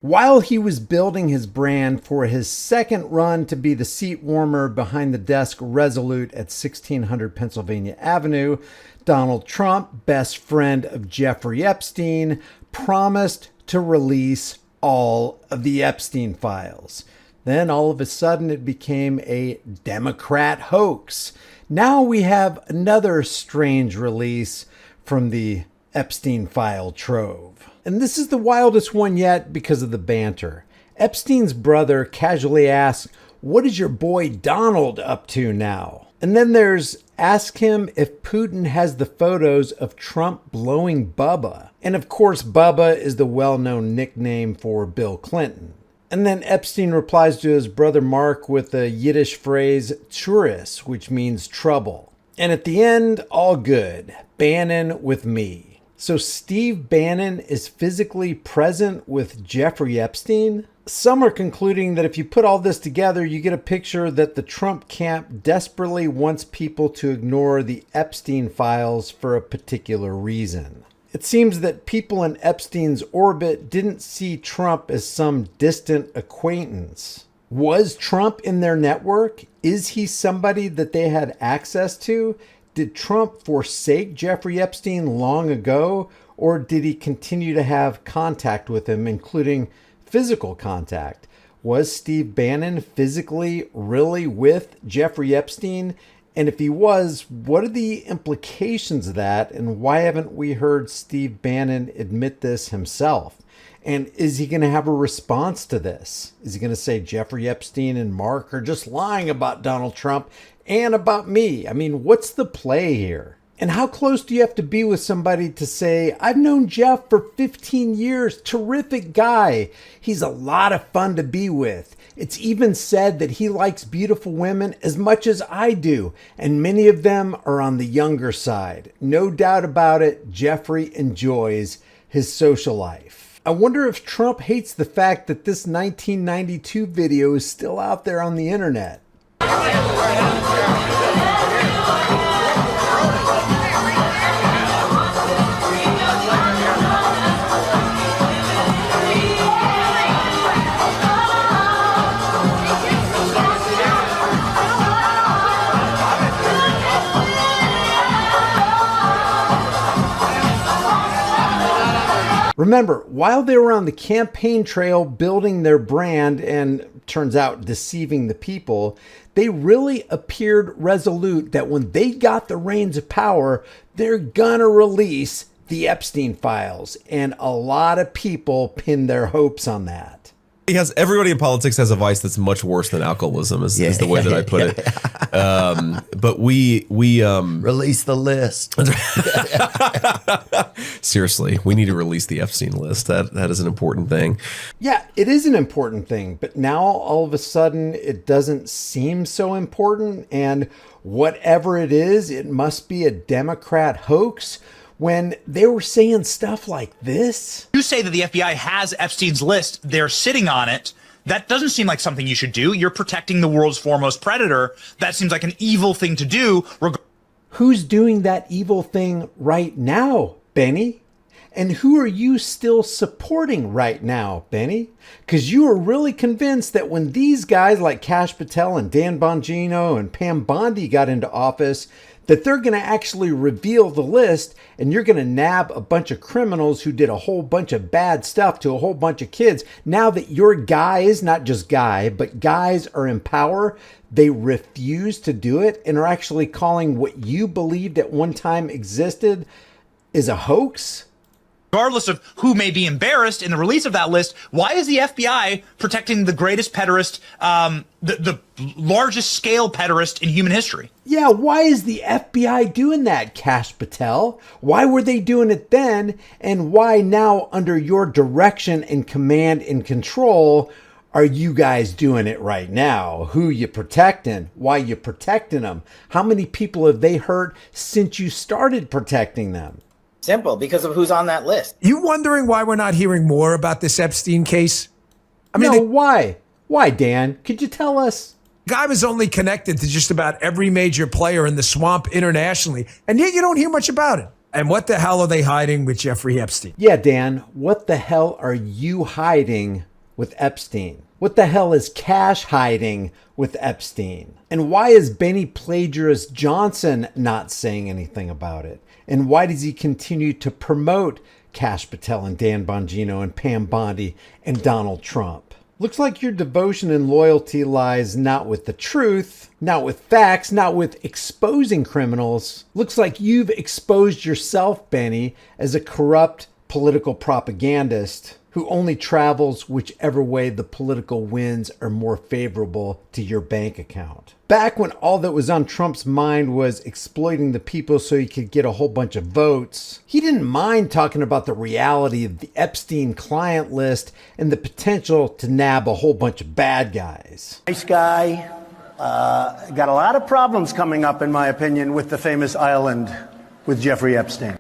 While he was building his brand for his second run to be the seat warmer behind the desk Resolute at 1600 Pennsylvania Avenue, Donald Trump, best friend of Jeffrey Epstein, promised to release all of the Epstein files. Then all of a sudden it became a Democrat hoax. Now we have another strange release from the Epstein file trove. And this is the wildest one yet because of the banter. Epstein's brother casually asks, "What is your boy Donald up to now?" And then there's, ask him if Putin has the photos of Trump blowing Bubba. And of course, Bubba is the well-known nickname for Bill Clinton. And then Epstein replies to his brother Mark with the Yiddish phrase, "Tsuris," which means trouble. And at the end, all good. Bannon with me. So Steve Bannon is physically present with Jeffrey Epstein? Some are concluding that if you put all this together, you get a picture that the Trump camp desperately wants people to ignore the Epstein files for a particular reason. It seems that people in Epstein's orbit didn't see Trump as some distant acquaintance. Was Trump in their network? Is he somebody that they had access to? Did Trump forsake Jeffrey Epstein long ago, or did he continue to have contact with him, including physical contact? Was Steve Bannon physically really with Jeffrey Epstein? And if he was, what are the implications of that? And why haven't we heard Steve Bannon admit this himself? And is he going to have a response to this? Is he going to say Jeffrey Epstein and Mark are just lying about Donald Trump and about me? I mean, what's the play here? And how close do you have to be with somebody to say, "I've known Jeff for 15 years, terrific guy. He's a lot of fun to be with. It's even said that he likes beautiful women as much as I do, and many of them are on the younger side. No doubt about it, Jeffrey enjoys his social life." I wonder if Trump hates the fact that this 1992 video is still out there on the internet. Remember, while they were on the campaign trail building their brand and, turns out, deceiving the people, they really appeared resolute that when they got the reins of power, they're gonna release the Epstein files. And a lot of people pinned their hopes on that. Everybody in politics has a vice that's much worse than alcoholism is the way that I put it. But we release the list. Seriously, we need to release the Epstein list. That is an important thing. Yeah, it is an important thing, but now all of a sudden it doesn't seem so important, and whatever it is, it must be a Democrat hoax. When they were saying stuff like this. You say that the FBI has Epstein's list, they're sitting on it. That doesn't seem like something you should do. You're protecting the world's foremost predator. That seems like an evil thing to do. Who's doing that evil thing right now, Benny? And who are you still supporting right now, Benny? Because you are really convinced that when these guys like Kash Patel and Dan Bongino and Pam Bondi got into office, that they're going to actually reveal the list and you're going to nab a bunch of criminals who did a whole bunch of bad stuff to a whole bunch of kids. Now that your guys, not just guy, but guys are in power, they refuse to do it and are actually calling what you believed at one time existed is a hoax? Regardless of who may be embarrassed in the release of that list, why is the FBI protecting the greatest pederast, the largest scale pederast in human history? Yeah, why is the FBI doing that, Kash Patel? Why were they doing it then? And why now, under your direction and command and control, are you guys doing it right now? Who you protecting? Why you protecting them? How many people have they hurt since you started protecting them? Simple, because of who's on that list. You wondering why we're not hearing more about this Epstein case? I mean, why? Why, Dan? Could you tell us? The guy was only connected to just about every major player in the swamp internationally, and yet you don't hear much about it. And what the hell are they hiding with Jeffrey Epstein? Yeah, Dan, what the hell are you hiding with Epstein? What the hell is cash hiding with Epstein? And why is Benny Plagiarist Johnson not saying anything about it? And why does he continue to promote Kash Patel and Dan Bongino and Pam Bondi and Donald Trump? Looks like your devotion and loyalty lies not with the truth, not with facts, not with exposing criminals. Looks like you've exposed yourself, Benny, as a corrupt political propagandist who only travels whichever way the political winds are more favorable to your bank account. Back when all that was on Trump's mind was exploiting the people so he could get a whole bunch of votes, he didn't mind talking about the reality of the Epstein client list and the potential to nab a whole bunch of bad guys. Nice guy. Got a lot of problems coming up, in my opinion, with the famous island with Jeffrey Epstein.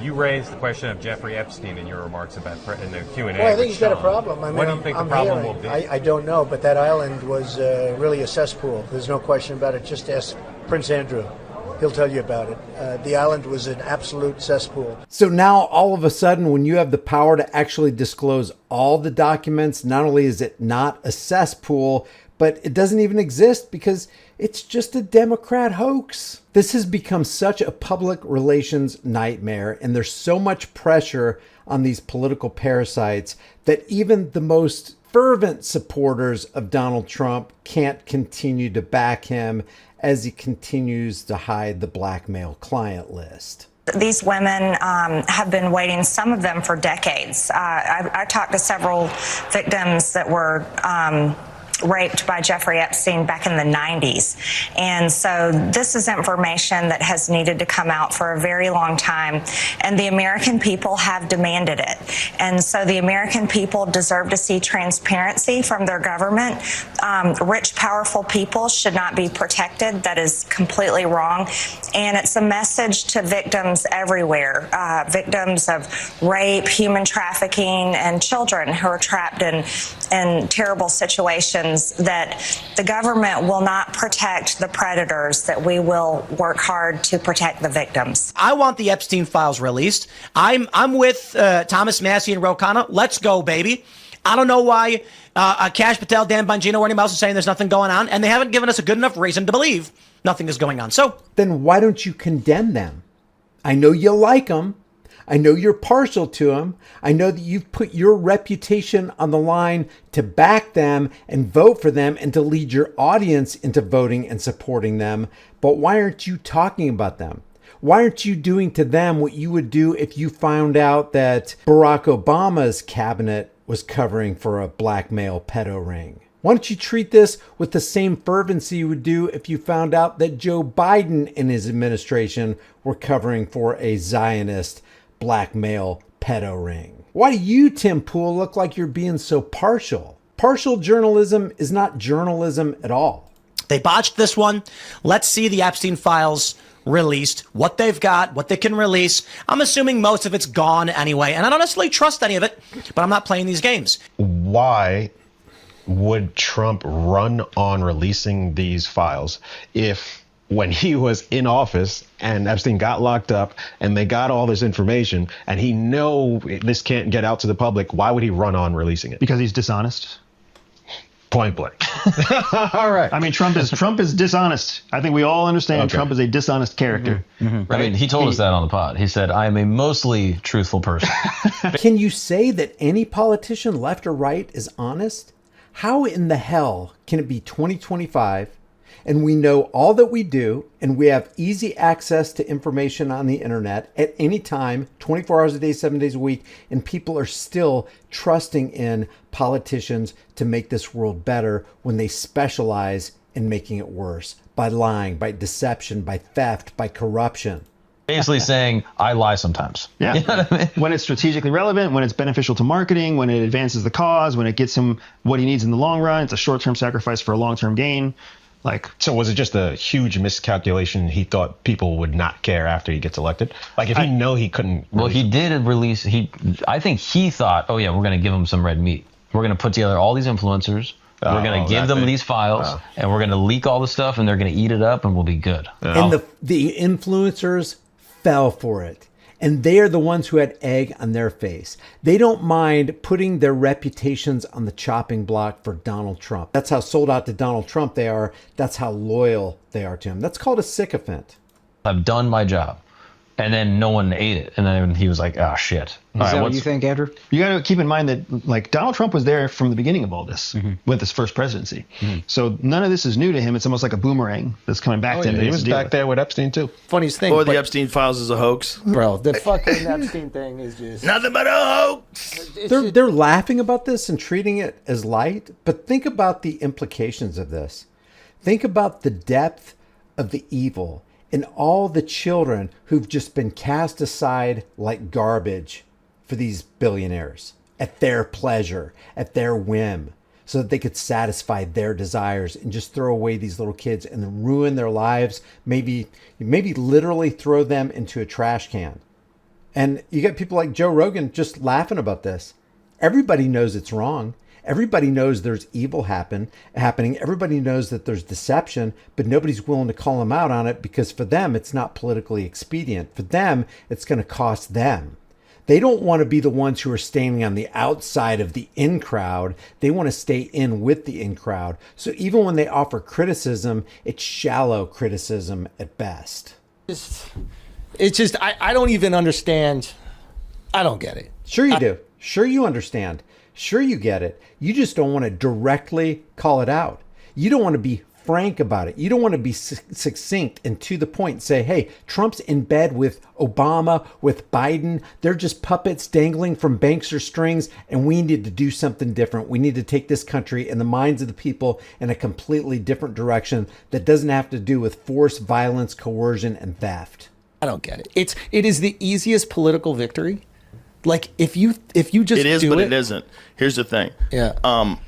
You raised the question of Jeffrey Epstein in your remarks about in the Q&A. Well, I think he's got a problem. I mean, what do you think the problem will be? I don't know, but that island was really a cesspool. There's no question about it. Just ask Prince Andrew. He'll tell you about it. The island was an absolute cesspool. So now all of a sudden, when you have the power to actually disclose all the documents, not only is it not a cesspool, but it doesn't even exist because it's just a Democrat hoax. This has become such a public relations nightmare, and there's so much pressure on these political parasites that even the most fervent supporters of Donald Trump can't continue to back him as he continues to hide the blackmail client list. These women have been waiting, some of them for decades. I talked to several victims that were raped by Jeffrey Epstein back in the 90s. And so this is information that has needed to come out for a very long time. And the American people have demanded it. And so the American people deserve to see transparency from their government. Rich, powerful people should not be protected. That is completely wrong. And it's a message to victims everywhere, victims of rape, human trafficking, and children who are trapped in terrible situations, that the government will not protect the predators, that we will work hard to protect the victims. I want the Epstein files released. I'm with Thomas Massey and Ro Khanna. Let's go, baby. I don't know why Kash Patel, Dan Bongino, or anyone else is saying there's nothing going on, and they haven't given us a good enough reason to believe nothing is going on. So then why don't you condemn them? I know you like them. I know you're partial to them. I know that you've put your reputation on the line to back them and vote for them and to lead your audience into voting and supporting them. But why aren't you talking about them? Why aren't you doing to them what you would do if you found out that Barack Obama's cabinet was covering for a blackmail pedo ring? Why don't you treat this with the same fervency you would do if you found out that Joe Biden and his administration were covering for a Zionist blackmail pedo ring? Why do you, Tim Pool, look like you're being so partial? Partial journalism is not journalism at all. they botched this one. Let's see the Epstein files released, what they've got, what they can release. I'm assuming most of it's gone anyway, and I don't necessarily trust any of it, but I'm not playing these games. Why would Trump run on releasing these files if, when he was in office and Epstein got locked up and they got all this information and he know this can't get out to the public, why would he run on releasing it? Because he's dishonest. Point blank. All right. I mean, Trump is dishonest. I think we all understand Trump is a dishonest character. Right? I mean, he told us that on the pod. He said, I am a mostly truthful person. Can you say that any politician, left or right, is honest? How in the hell can it be 2025 and we know all that we do and we have easy access to information on the internet at any time, 24 hours a day, 7 days a week, and people are still trusting in politicians to make this world better when they specialize in making it worse by lying, by deception, by theft, by corruption? Basically saying, I lie sometimes. Yeah. You know what I mean? When it's strategically relevant, when it's beneficial to marketing, when it advances the cause, when it gets him what he needs in the long run, it's a short-term sacrifice for a long-term gain. So was it just a huge miscalculation? He thought people would not care after he gets elected? Like, if he know he couldn't... Well, he did release... I think he thought, oh, yeah, we're going to give him some red meat. We're going to put together all these influencers. We're going to give them these files, and we're going to leak all the stuff, and they're going to eat it up, and we'll be good. And the influencers fell for it. And they are the ones who had egg on their face. They don't mind putting their reputations on the chopping block for Donald Trump. That's how sold out to Donald Trump they are. That's how loyal they are to him. That's called a sycophant. I've done my job. And then no one ate it. And then he was like, oh, shit. Is that what you think, Andrew? You got to keep in mind that like Donald Trump was there from the beginning of all this with his first presidency. So none of this is new to him. It's almost like a boomerang that's coming back to him. He was back there with Epstein, too. Funniest thing. Or the Epstein files is a hoax. Bro, the fucking Epstein thing is just... Nothing but a hoax. They're laughing about this and treating it as light. But think about the implications of this. Think about the depth of the evil and all the children who've just been cast aside like garbage for these billionaires at their pleasure, at their whim, so that they could satisfy their desires and just throw away these little kids and then ruin their lives, maybe literally throw them into a trash can. And you get people like Joe Rogan just laughing about this. Everybody knows it's wrong. Everybody knows there's evil happening. Everybody knows that there's deception, but nobody's willing to call them out on it because for them, it's not politically expedient. For them, it's going to cost them. They don't want to be the ones who are standing on the outside of the in crowd. They want to stay in with the in crowd. So even when they offer criticism, it's shallow criticism at best. It's just, I don't even understand. I don't get it. Sure you do. Sure you understand. Sure you get it. You just don't want to directly call it out. You don't want to be frank about it. You don't want to be succinct and to the point and say, hey, Trump's in bed with Obama, with Biden. They're just puppets dangling from banks or strings, and we need to do something different. We need to take this country and the minds of the people in a completely different direction that doesn't have to do with force, violence, coercion, and theft. I don't get it. It is the easiest political victory. Like if you just it is, do but it isn't. Here's the thing. Yeah. I'm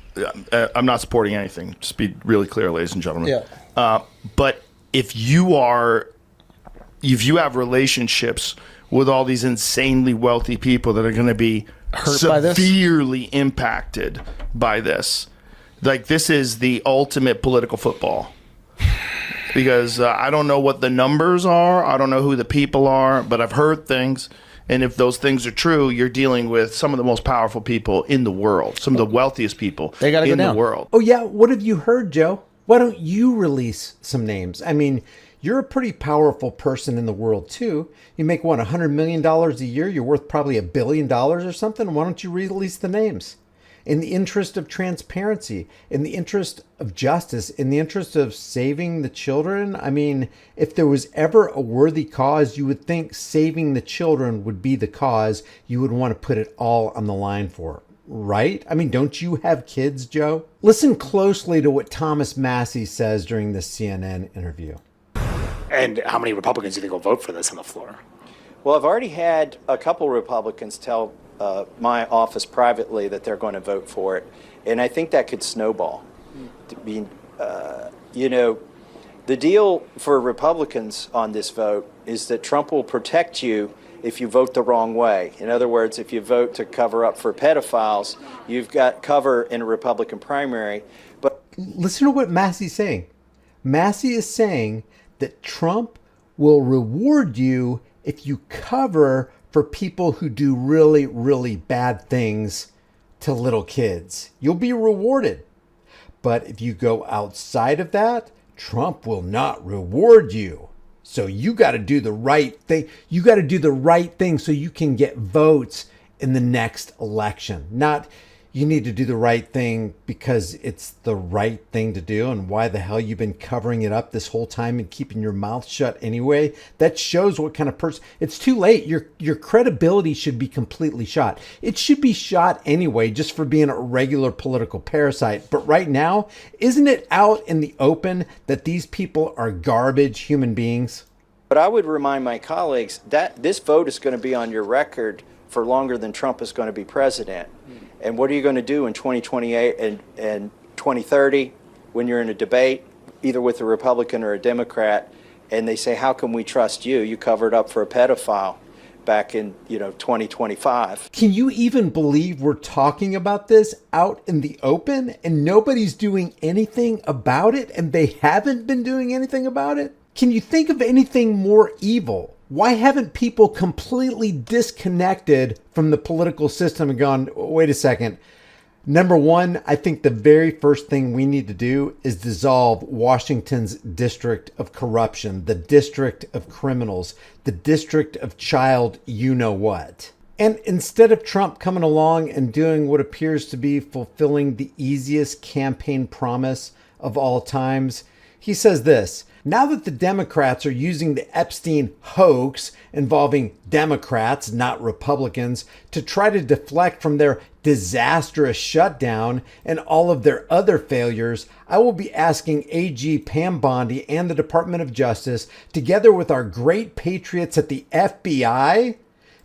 not supporting anything. Just be really clear, ladies and gentlemen. Yeah. But if you have relationships with all these insanely wealthy people that are going to be severely impacted by this, like this is the ultimate political football. Because I don't know what the numbers are. I don't know who the people are, but I've heard things. And if those things are true, you're dealing with some of the most powerful people in the world, some of the wealthiest people in the world. Oh, yeah. What have you heard, Joe? Why don't you release some names? I mean, you're a pretty powerful person in the world, too. You make, what, $100 million a year? You're worth probably $1 billion or something. Why don't you release the names? In the interest of transparency, in the interest of justice, in the interest of saving the children. I mean, if there was ever a worthy cause, you would think saving the children would be the cause you would want to put it all on the line for, right? I mean, don't you have kids, Joe? Listen closely to what Thomas Massie says during this CNN interview. And how many Republicans do you think will vote for this on the floor? Well, I've already had a couple Republicans tell my office privately that they're going to vote for it, and I think that could snowball. The deal for Republicans on this vote is that Trump will protect you if you vote the wrong way. In other words, if you vote to cover up for pedophiles, you've got cover in a Republican primary. But listen to what Massie's saying. Massie is saying that Trump will reward you if you cover for people who do really, really bad things to little kids. You'll be rewarded. But if you go outside of that, Trump will not reward you. So you got to do the right thing. You got to do the right thing so you can get votes in the next election. Not you need to do the right thing because it's the right thing to do, and why the hell you've been covering it up this whole time and keeping your mouth shut anyway. That shows what kind of person. It's too late. Your credibility should be completely shot. It should be shot anyway just for being a regular political parasite. But right now, isn't it out in the open that these people are garbage human beings? But I would remind my colleagues that this vote is going to be on your record for longer than Trump is going to be president. And what are you going to do in 2028 and 2030 when you're in a debate, either with a Republican or a Democrat, and they say, how can we trust you? You covered up for a pedophile back in 2025. Can you even believe we're talking about this out in the open and nobody's doing anything about it, and they haven't been doing anything about it? Can you think of anything more evil Why haven't people completely disconnected from the political system and gone, wait a second? Number one, I think the very first thing we need to do is dissolve Washington's district of corruption, the district of criminals, the district of child you-know-what. And instead of Trump coming along and doing what appears to be fulfilling the easiest campaign promise of all times, he says this: now that the Democrats are using the Epstein hoax involving Democrats, not Republicans, to try to deflect from their disastrous shutdown and all of their other failures, I will be asking AG Pam Bondi and the Department of Justice, together with our great patriots at the FBI,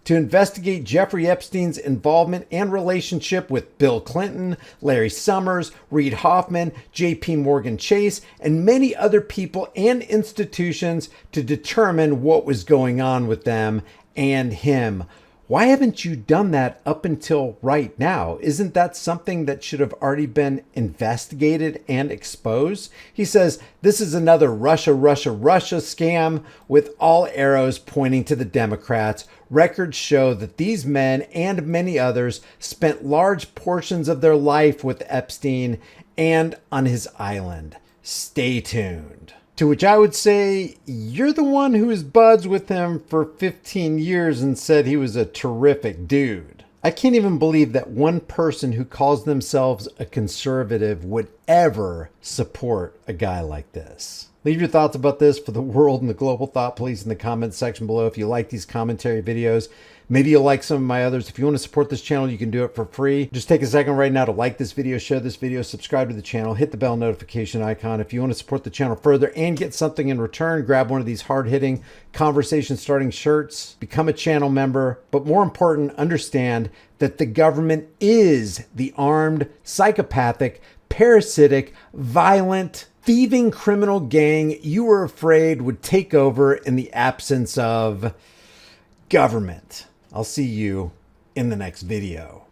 to investigate Jeffrey Epstein's involvement and relationship with Bill Clinton, Larry Summers, Reid Hoffman, JP Morgan Chase, and many other people and institutions to determine what was going on with them and him. Why haven't you done that up until right now? Isn't that something that should have already been investigated and exposed? He says this is another Russia scam with all arrows pointing to the Democrats. Records show that these men and many others spent large portions of their life with Epstein and on his island. Stay tuned. To which I would say, you're the one who was buds with him for 15 years and said he was a terrific dude. I can't even believe that one person who calls themselves a conservative would ever support a guy like this. Leave your thoughts about this for the world and the global thought police in the comments section below. If you like these commentary videos, maybe you'll like some of my others. If you want to support this channel, you can do it for free. Just take a second right now to like this video, share this video, subscribe to the channel, hit the bell notification icon. If you want to support the channel further and get something in return, grab one of these hard-hitting, conversation-starting shirts, become a channel member. But more important, understand that the government is the armed, psychopathic, parasitic, violent, thieving criminal gang you were afraid would take over in the absence of government. I'll see you in the next video.